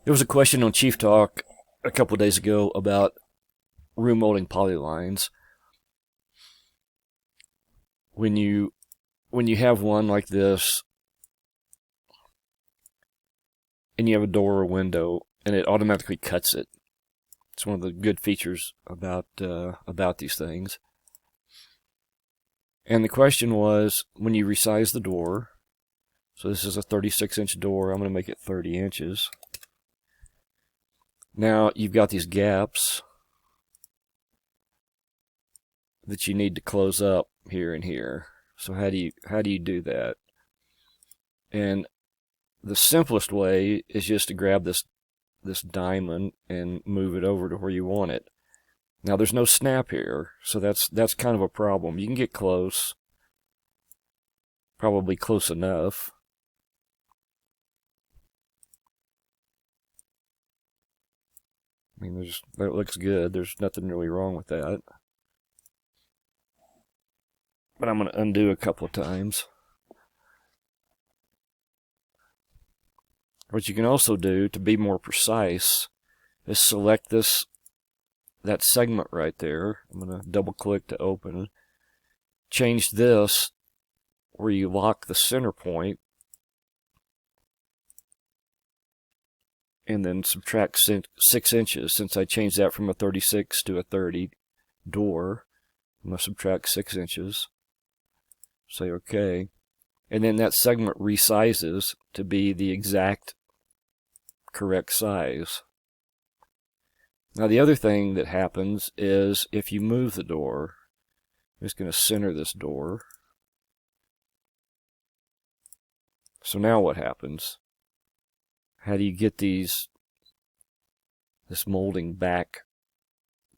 There was a question on Chief Talk a couple of days ago about room molding polylines. When you have one like this, and you have a door or window, and it automatically cuts it. It's one of the good features about these things. And the question was, when you resize the door, so this is a 36-inch door, I'm going to make it 30 inches. Now you've got these gaps that you need to close up here and here. So how do you do that? And the simplest way is just to grab this diamond and move it over to where you want it. Now there's no snap here, so that's kind of a problem. You can get close, probably close enough. I mean, that looks good. There's nothing really wrong with that. But I'm going to undo a couple of times. What you can also do to be more precise is select that segment right there. I'm going to double click to open. Change this where you lock the center point, and then subtract 6 inches. Since I changed that from a 36 to a 30 door, I'm going to subtract 6 inches. Say OK. And then that segment resizes to be the exact correct size. Now the other thing that happens is if you move the door, I'm just going to center this door. So now what happens? How do you get this molding back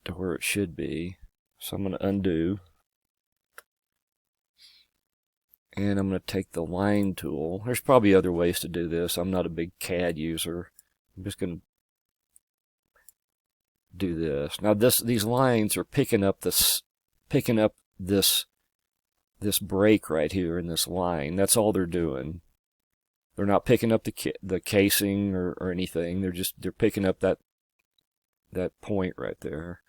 to where it should be? So I'm going to undo. And I'm going to take the line tool. There's probably other ways to do this. I'm not a big CAD user. I'm just going to do this. Now these lines are picking up this break right here in this line. That's all they're doing. They're not picking up the casing or anything. They're picking up that point right there.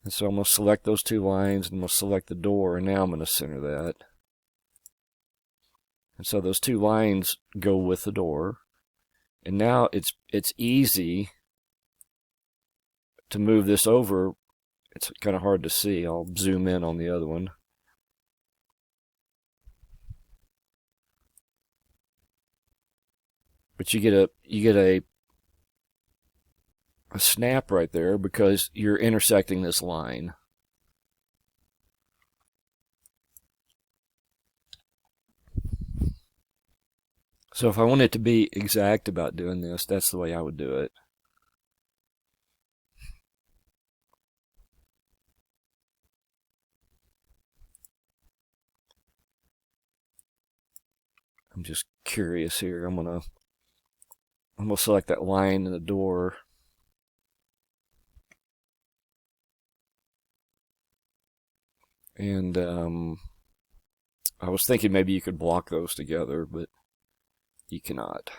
And so I'm going to select those two lines, and I'm going to select the door, and now I'm going to center that. And so those two lines go with the door. And now it's easy to move this over. It's kind of hard to see. I'll zoom in on the other one. But you get a snap right there because you're intersecting this line. So if I wanted to be exact about doing this, that's the way I would do it. I'm just curious here. I'm gonna select that line in the door. And I was thinking maybe you could block those together, but you cannot.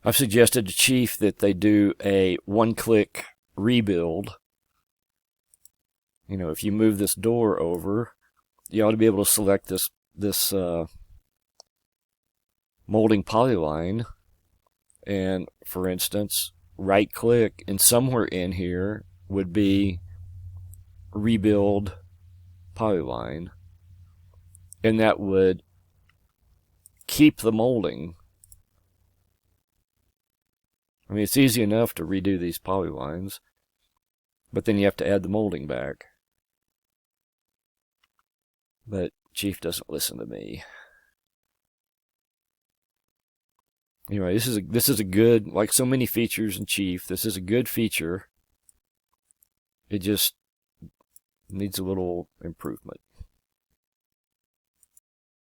I've suggested to Chief that they do a one-click rebuild. You know, if you move this door over, you ought to be able to select this molding polyline, and for instance, right-click, and somewhere in here would be rebuild polyline. And that would keep the molding. I mean, it's easy enough to redo these polylines, but then you have to add the molding back. But Chief doesn't listen to me. Anyway, this is a good, like so many features in Chief, this is a good feature. It just needs a little improvement.